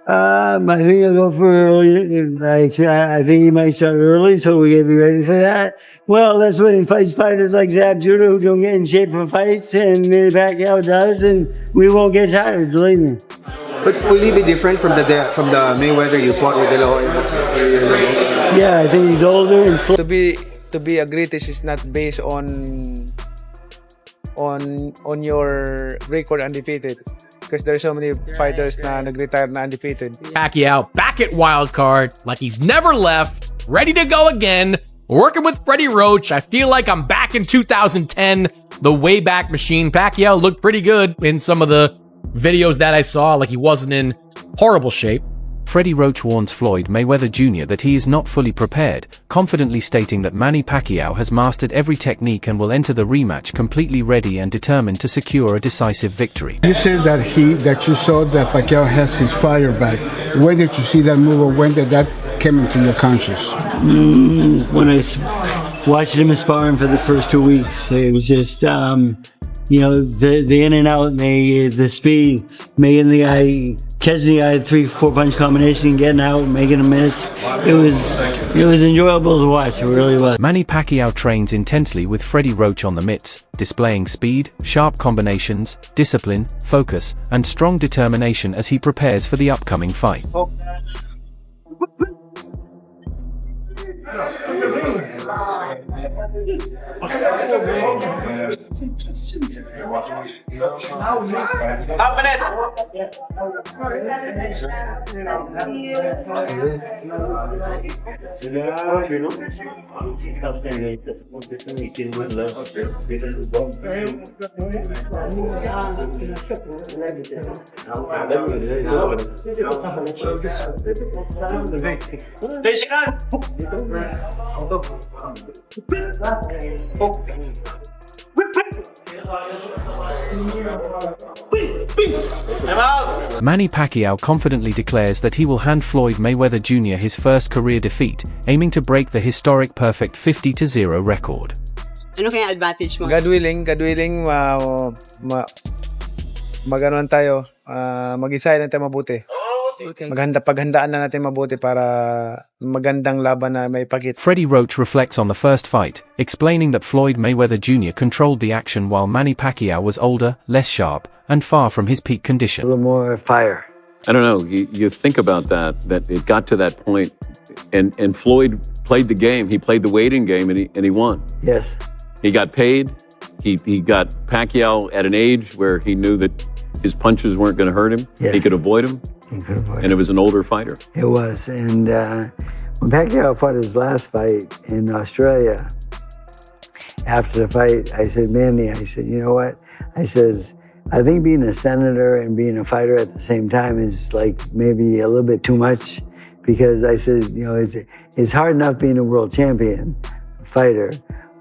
I think I'll go for early. I think he might start early, so we gotta be ready for that. Well, that's when he fights fighters like Zab Judah who don't get in shape for fights, and Manny Pacquiao does, and we won't get tired, believe me. But will he be different from the Mayweather you fought with De La Hoya? Yeah, I think he's older and slow. To be a greatest is not based on your record undefeated. Because there's so many fighters na nag-retire na undefeated. Pacquiao back at wildcard, like he's never left, ready to go again, working with Freddie Roach. I feel like I'm back in 2010, the Wayback Machine. Pacquiao looked pretty good in some of the videos that I saw, like he wasn't in horrible shape. Freddie Roach warns Floyd Mayweather Jr. that he is not fully prepared, confidently stating that Manny Pacquiao has mastered every technique and will enter the rematch completely ready and determined to secure a decisive victory. You said that you saw that Pacquiao has his fire back. Where did you see that move, or when did that come into your conscious? When I watched him sparring for the first 2 weeks, it was just, you know, the in and out, the speed, making the guy, catching the guy 3-4 punch combination and getting out, making a miss. It was enjoyable to watch, it really was. Manny Pacquiao trains intensely with Freddie Roach on the mitts, displaying speed, sharp combinations, discipline, focus, and strong determination as he prepares for the upcoming fight. Manny Pacquiao confidently declares that he will hand Floyd Mayweather Jr. his first career defeat, aiming to break the historic perfect 50-0 record. Ano kaya advantage mo? God willing, mag-anuan tayo, mag-isay lang tayo mabuti. Okay. Paghandaan na natin mabuti para magandang laban na may pakit. Freddie Roach reflects on the first fight, explaining that Floyd Mayweather Jr. controlled the action while Manny Pacquiao was older, less sharp, and far from his peak A condition. little more fire. I don't know. You think about that it got to that point, and Floyd played the game. He played the waiting game, and he won. Yes. He got paid. He got Pacquiao at an age where he knew that his punches weren't going to hurt him. Yes. He could avoid him, and it was an older fighter. It was, and when Pacquiao fought his last fight in Australia, after the fight, I said, Manny, I said, you know what? I says, I think being a senator and being a fighter at the same time is like maybe a little bit too much, because I said, you know, it's hard enough being a world champion fighter,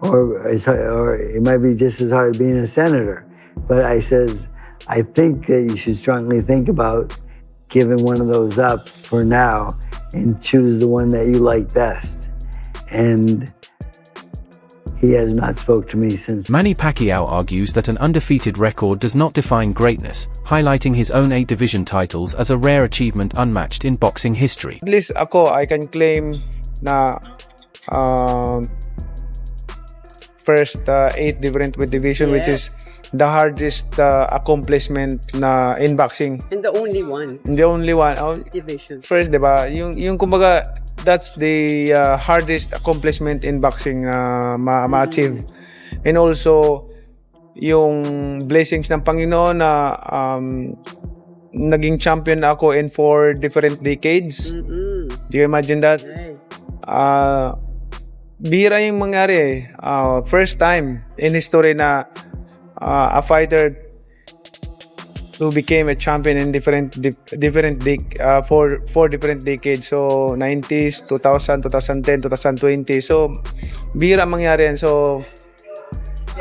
or it might be just as hard being a senator. But I says, I think that you should strongly think about giving one of those up for now and choose the one that you like best. And he has not spoke to me since. Manny Pacquiao argues that an undefeated record does not define greatness, highlighting his own 8 division titles as a rare achievement unmatched in boxing history. At least ako, I can claim na first 8 different with division, which is the hardest accomplishment na in boxing. And the only one. The only one. Division. First, diba? Yung kumbaga, that's the hardest accomplishment in boxing ma-achieve. And also, yung blessings ng Panginoon na naging champion ako in 4 different decades. Do you imagine that? Bihira yung mangyari. First time in history na a fighter who became a champion in four different decades. So 90s, 2000, 2010, 2020. So bihira mangyari yan. So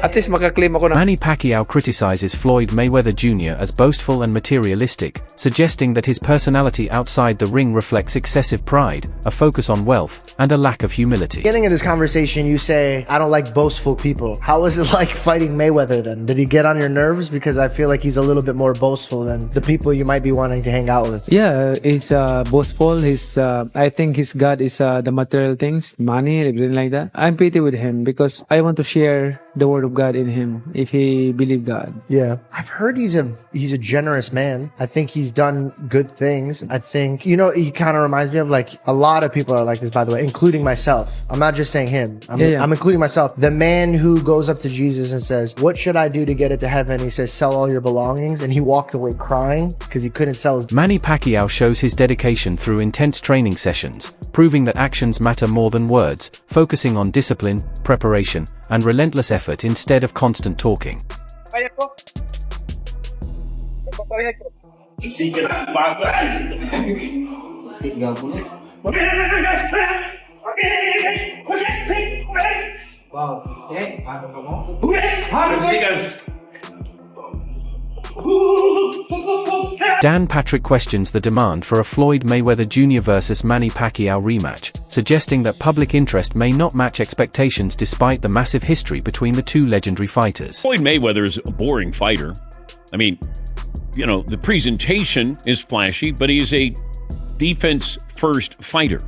at least makaklaim ako na. Manny Pacquiao criticizes Floyd Mayweather Jr. as boastful and materialistic, suggesting that his personality outside the ring reflects excessive pride, a focus on wealth, and a lack of humility. Beginning of this conversation, you say, I don't like boastful people. How was it like fighting Mayweather then? Did he get on your nerves? Because I feel like he's a little bit more boastful than the people you might be wanting to hang out with. Yeah, he's boastful. I think his God is the material things, money, everything like that. I'm pity with him because I want to share the word of God in him if he believe God. Yeah, I've heard he's a generous man. I think he's done good things. I think, you know, he kind of reminds me of like a lot of people are like this, by the way, including myself. I'm not just saying him. I'm including myself. The man who goes up to Jesus and says, what should I do to get it to heaven? He says, sell all your belongings. And he walked away crying because he couldn't sell his. Manny Pacquiao shows his dedication through intense training sessions, proving that actions matter more than words, focusing on discipline, preparation, and relentless effort instead of constant talking. Dan Patrick questions the demand for a Floyd Mayweather Jr. versus Manny Pacquiao rematch, suggesting that public interest may not match expectations despite the massive history between the two legendary fighters. Floyd Mayweather is a boring fighter. I mean, you know, the presentation is flashy, but he's a defense-first fighter.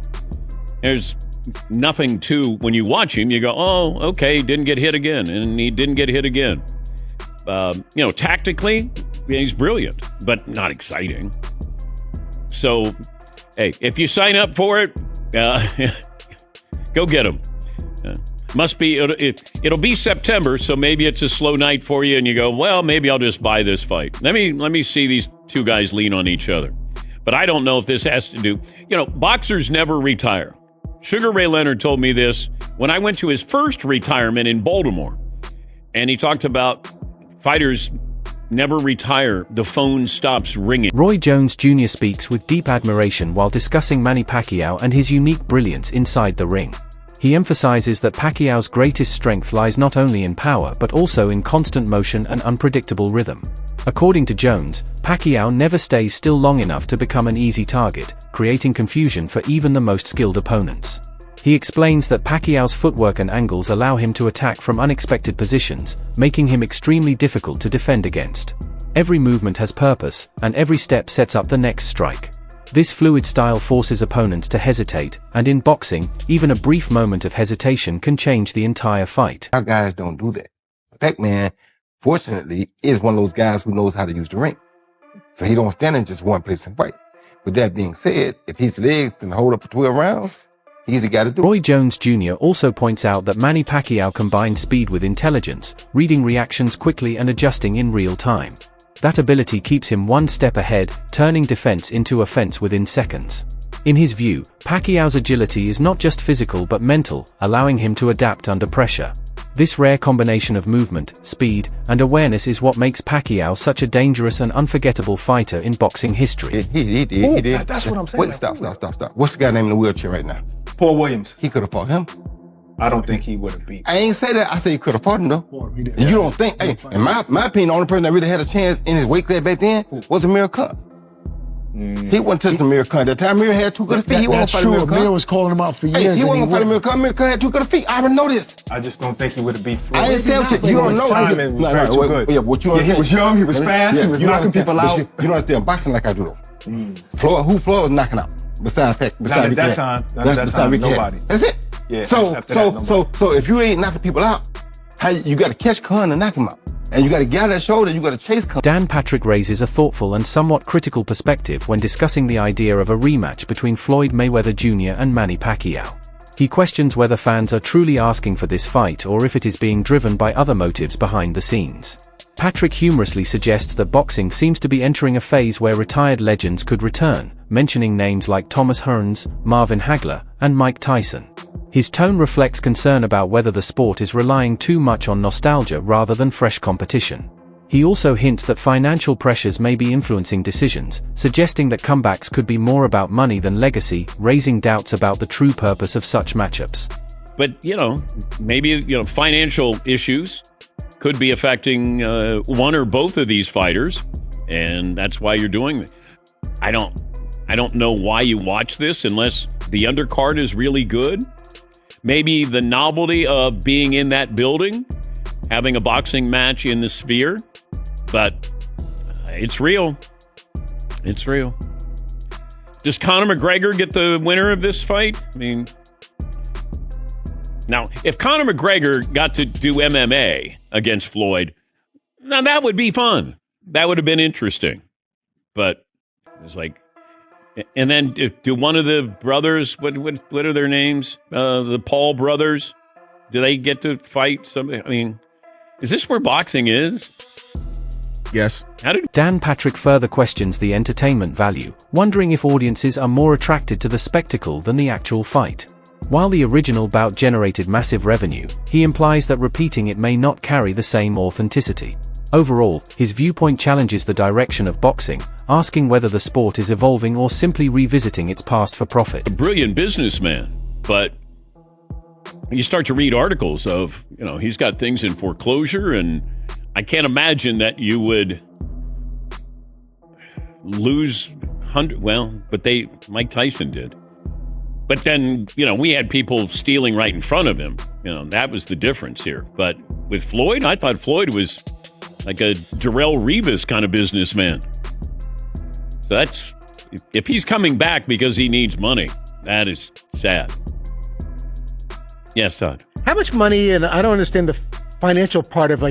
There's nothing to, when you watch him, you go, oh, okay, didn't get hit again, and he didn't get hit again. You know, tactically, he's brilliant, but not exciting. So, hey, if you sign up for it, go get him. Must be, it'll be September, so maybe it's a slow night for you, and you go, well, maybe I'll just buy this fight. Let me see these two guys lean on each other. But I don't know if this has to do, you know, boxers never retire. Sugar Ray Leonard told me this when I went to his first retirement in Baltimore, and he talked about fighters never retire. The phone stops ringing. Roy Jones Jr. speaks with deep admiration while discussing Manny Pacquiao and his unique brilliance inside the ring. He emphasizes that Pacquiao's greatest strength lies not only in power but also in constant motion and unpredictable rhythm. According to Jones, Pacquiao never stays still long enough to become an easy target, creating confusion for even the most skilled opponents. He explains that Pacquiao's footwork and angles allow him to attack from unexpected positions, making him extremely difficult to defend against. Every movement has purpose, and every step sets up the next strike. This fluid style forces opponents to hesitate, and in boxing, even a brief moment of hesitation can change the entire fight. Our guys don't do that. Pac-Man, fortunately, is one of those guys who knows how to use the ring. So he don't stand in just one place and fight. With that being said, if his legs can hold up for 12 rounds, he's the guy to do it. Roy Jones Jr. also points out that Manny Pacquiao combines speed with intelligence, reading reactions quickly and adjusting in real time. That ability keeps him one step ahead, turning defense into offense within seconds. In his view, Pacquiao's agility is not just physical but mental, allowing him to adapt under pressure. This rare combination of movement, speed, and awareness is what makes Pacquiao such a dangerous and unforgettable fighter in boxing history. He did. That's what I'm saying. Wait, stop. What's the guy named in the wheelchair right now? Paul Williams. He could have fought him. I don't think he would have beat. I ain't say that. I say he could have fought him, though. He did. And you don't think, hey, in my opinion, the only person that really had a chance in his weight class back then was Amir Khan. He wasn't touching Amir Khan. That time Amir had too good a feet. He wasn't fighting Amir Khan. Amir was calling him out for years. He wasn't fighting Amir Khan. Amir Khan had too good a feet. I already know this. I just don't think he would have beat Floyd. I ain't saying what you don't know. Timing was very too good. Yeah, what you he was young, he was fast, he was knocking people out. You don't understand boxing like I do, though. Floyd was knocking out? Besides at that time, nobody. That's it. Yeah, so if you ain't knocking people out, how you got to catch Khan and knock him out. And you got to get out that shoulder, you got to chase Khan. Dan Patrick raises a thoughtful and somewhat critical perspective when discussing the idea of a rematch between Floyd Mayweather Jr. and Manny Pacquiao. He questions whether fans are truly asking for this fight or if it is being driven by other motives behind the scenes. Patrick humorously suggests that boxing seems to be entering a phase where retired legends could return, mentioning names like Thomas Hearns, Marvin Hagler, and Mike Tyson. His tone reflects concern about whether the sport is relying too much on nostalgia rather than fresh competition. He also hints that financial pressures may be influencing decisions, suggesting that comebacks could be more about money than legacy, raising doubts about the true purpose of such matchups. But, maybe, financial issues could be affecting one or both of these fighters, and that's why you're doing it. I don't know why you watch this unless the undercard is really good. Maybe the novelty of being in that building, having a boxing match in the Sphere, but it's real. It's real. Does Conor McGregor get the winner of this fight? I mean, now, if Conor McGregor got to do MMA against Floyd, now that would be fun. That would have been interesting. But it's like, and then do one of the brothers, what are their names? The Paul brothers, do they get to fight somebody? I mean, is this where boxing is? Yes. Dan Patrick further questions the entertainment value, wondering if audiences are more attracted to the spectacle than the actual fight. While the original bout generated massive revenue, he implies that repeating it may not carry the same authenticity. Overall, his viewpoint challenges the direction of boxing, asking whether the sport is evolving or simply revisiting its past for profit. A brilliant businessman, but you start to read articles of, he's got things in foreclosure, and I can't imagine that you would lose Mike Tyson did. But then, we had people stealing right in front of him. That was the difference here. But with Floyd, I thought Floyd was like a Darrell Revis kind of businessman. So that's, if he's coming back because he needs money, that is sad. Yes, Todd. How much money, and I don't understand the financial part of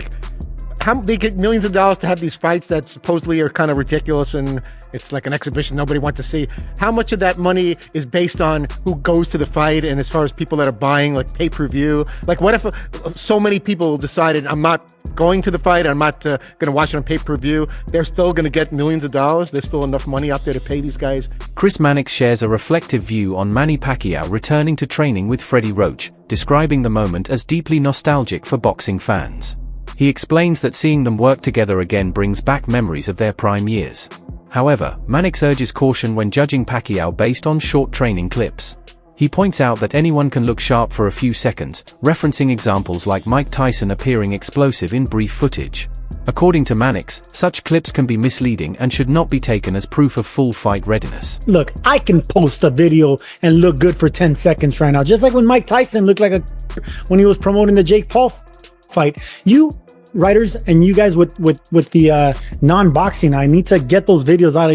how they get millions of dollars to have these fights that supposedly are kind of ridiculous and it's like an exhibition nobody wants to see. How much of that money is based on who goes to the fight, and as far as people that are buying pay-per-view? What if so many people decided, I'm not going to the fight, I'm not going to watch it on pay-per-view, they're still going to get millions of dollars? There's still enough money out there to pay these guys? Chris Mannix shares a reflective view on Manny Pacquiao returning to training with Freddie Roach, describing the moment as deeply nostalgic for boxing fans. He explains that seeing them work together again brings back memories of their prime years. However, Mannix urges caution when judging Pacquiao based on short training clips. He points out that anyone can look sharp for a few seconds, referencing examples like Mike Tyson appearing explosive in brief footage. According to Mannix, such clips can be misleading and should not be taken as proof of full fight readiness. Look, I can post a video and look good for 10 seconds right now, just like when Mike Tyson looked like when he was promoting the Jake Paul fight. You writers and you guys with the non-boxing eye need to get those videos out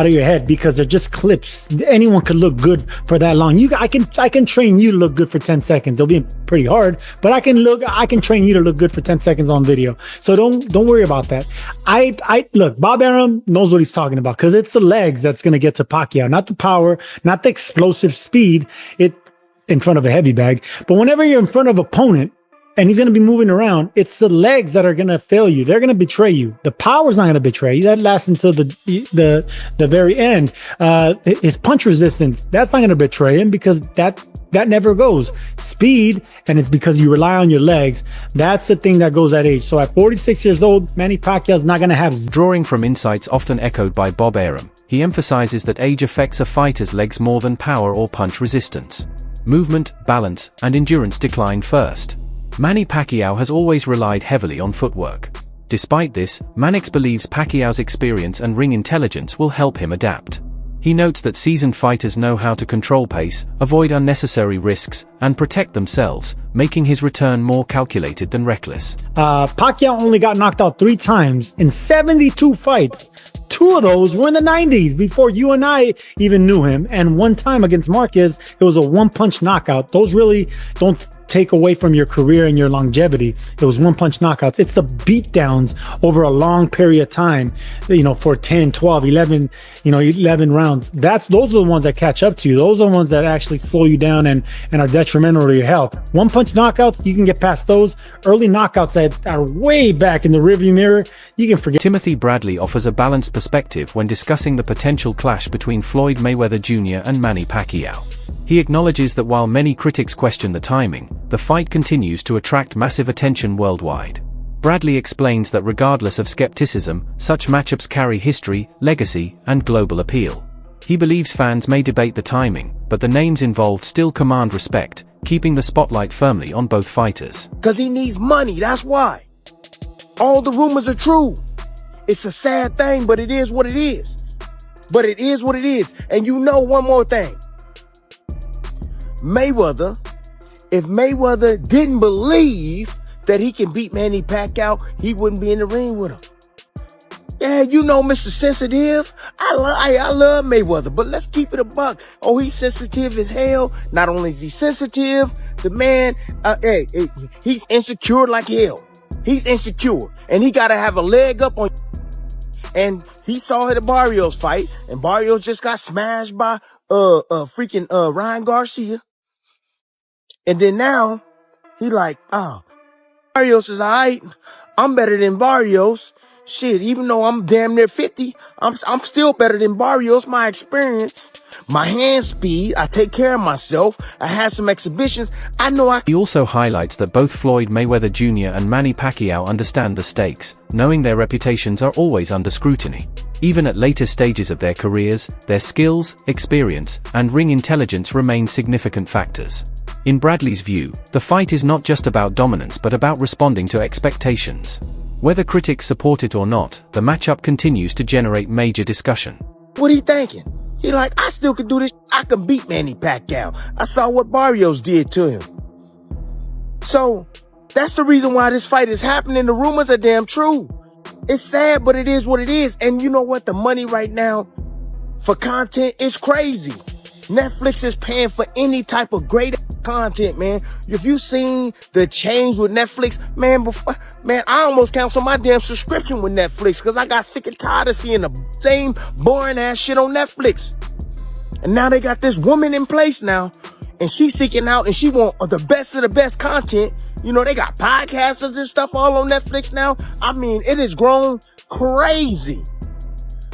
of your head, because they're just clips. Anyone could look good for that long. I can train you to look good for 10 seconds. It'll be pretty hard, but I can train you to look good for 10 seconds on video. So don't worry about that. I look, Bob Arum knows what he's talking about, because it's the legs that's going to get to Pacquiao, not the power, not the explosive speed in front of a heavy bag. But whenever you're in front of an opponent and he's going to be moving around, it's the legs that are going to fail you. They're going to betray you. The power's not going to betray you. That lasts until the very end. His punch resistance, that's not going to betray him, because that never goes. Speed, and it's because you rely on your legs. That's the thing that goes at age. So at 46 years old, Manny Pacquiao's not going to have... Drawing from insights often echoed by Bob Arum, he emphasizes that age affects a fighter's legs more than power or punch resistance. Movement, balance, and endurance decline first. Manny Pacquiao has always relied heavily on footwork. Despite this, Mannix believes Pacquiao's experience and ring intelligence will help him adapt. He notes that seasoned fighters know how to control pace, avoid unnecessary risks, and protect themselves, making his return more calculated than reckless. Pacquiao only got knocked out 3 times in 72 fights. 2 of those were in the 90s, before you and I even knew him. And 1 time against Marquez, it was a 1-punch knockout. Those really don't take away from your career and your longevity. It was 1-punch knockouts. It's the beatdowns over a long period of time, for 10, 12, 11, 11 rounds. Those are the ones that catch up to you. Those are the ones that actually slow you down and are detrimental to your health. 1-punch knockouts, you can get past those. Early knockouts that are way back in the rearview mirror, you can forget. Timothy Bradley offers a balanced perspective when discussing the potential clash between Floyd Mayweather Jr. and Manny Pacquiao. He acknowledges that while many critics question the timing, the fight continues to attract massive attention worldwide. Bradley explains that regardless of skepticism, such matchups carry history, legacy, and global appeal. He believes fans may debate the timing, but the names involved still command respect, keeping the spotlight firmly on both fighters. Because he needs money, that's why. All the rumors are true. It's a sad thing, but it is what it is. But it is what it is. And you know one more thing. Mayweather, if Mayweather didn't believe that he can beat Manny Pacquiao, he wouldn't be in the ring with him. Yeah, you know Mr. Sensitive. I love Mayweather, but let's keep it a buck. Oh, he's sensitive as hell. Not only is he sensitive, the man, he's insecure like hell. He's insecure, and he got to have a leg up on. And he saw the Barrios fight, and Barrios just got smashed by freaking Ryan Garcia. And then now he like, oh, Barrios is all right. I'm better than Barrios. Shit, even though I'm damn near 50, I'm still better than Barrios. My experience, my hand speed, I take care of myself. I had some exhibitions. I know I. He also highlights that both Floyd Mayweather Jr. and Manny Pacquiao understand the stakes, knowing their reputations are always under scrutiny. Even at later stages of their careers, their skills, experience, and ring intelligence remain significant factors. In Bradley's view, the fight is not just about dominance but about responding to expectations. Whether critics support it or not, the matchup continues to generate major discussion. What he thinking? He like, I still can do this. I can beat Manny Pacquiao. I saw what Barrios did to him. So, that's the reason why this fight is happening. The rumors are damn true. It's sad, but it is what it is. And you know what? The money right now for content is crazy. Netflix is paying for any type of great content, man. If you seen the change with Netflix, man, I almost canceled my damn subscription with Netflix because I got sick and tired of seeing the same boring ass shit on Netflix. And now they got this woman in place now, and she's seeking out, and she want the best of the best content. You know, they got podcasters and stuff all on Netflix now. I mean, it has grown crazy.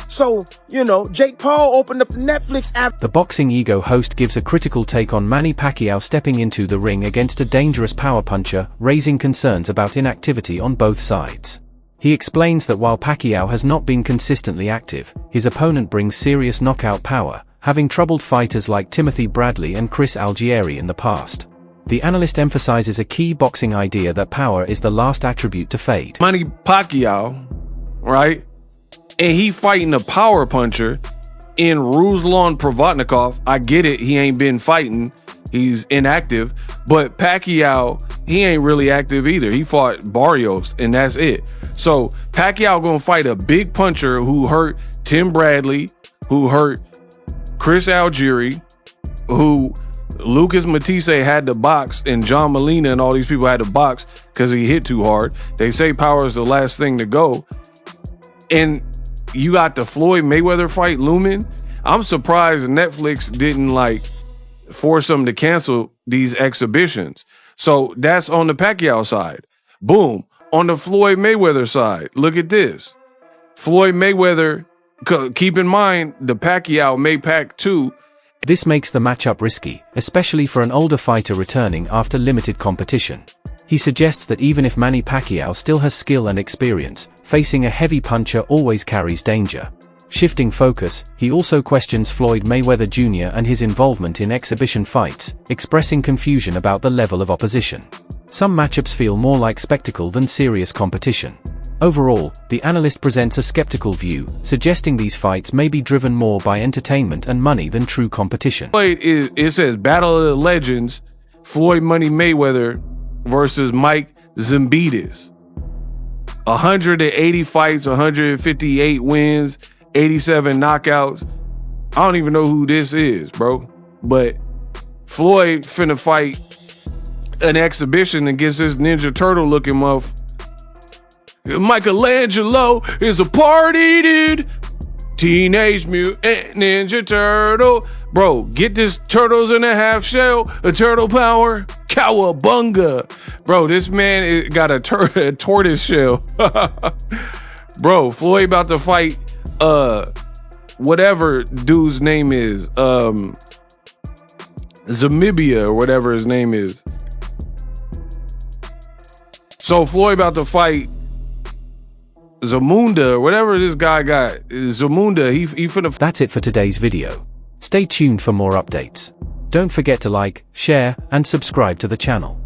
So, you know, Jake Paul opened up the Netflix app. The Boxing Ego host gives a critical take on Manny Pacquiao stepping into the ring against a dangerous power puncher, raising concerns about inactivity on both sides. He explains that while Pacquiao has not been consistently active, his opponent brings serious knockout power, having troubled fighters like Timothy Bradley and Chris Algieri in the past. The analyst emphasizes a key boxing idea that power is the last attribute to fade. Manny Pacquiao, right? And he fighting a power puncher in Ruslan Provodnikov. I get it, he ain't been fighting, he's inactive, but Pacquiao, he ain't really active either. He fought Barrios and that's it. So Pacquiao gonna fight a big puncher who hurt Tim Bradley, who hurt Chris Algieri, who Lucas Matisse had to box, and John Molina and all these people had to box because he hit too hard. They say power is the last thing to go. And you got the Floyd Mayweather fight looming. I'm surprised Netflix didn't like force them to cancel these exhibitions. So that's on the Pacquiao side. Boom. On the Floyd Mayweather side, look at this. Floyd Mayweather, keep in mind the Pacquiao Maypac 2. This makes the matchup risky, especially for an older fighter returning after limited competition. He suggests that even if Manny Pacquiao still has skill and experience, facing a heavy puncher always carries danger. Shifting focus, he also questions Floyd Mayweather Jr. and his involvement in exhibition fights, expressing confusion about the level of opposition. Some matchups feel more like spectacle than serious competition. Overall, the analyst presents a skeptical view, suggesting these fights may be driven more by entertainment and money than true competition. It says Battle of the Legends, Floyd Money Mayweather versus Mike Zimbides. 180 fights, 158 wins, 87 knockouts. I don't even know who this is, bro. But Floyd finna fight an exhibition against this Ninja Turtle looking muff. Michelangelo is a party dude. Teenage Mutant Ninja Turtle. Bro, get this turtles in a half shell, a turtle power, cowabunga. Bro, this man got a tortoise shell. Bro, Floyd about to fight whatever dude's name is, Zamibia or whatever his name is. So Floyd about to fight Zamunda, whatever this guy got, Zamunda, he finna. That's it for today's video. Stay tuned for more updates. Don't forget to like, share, and subscribe to the channel.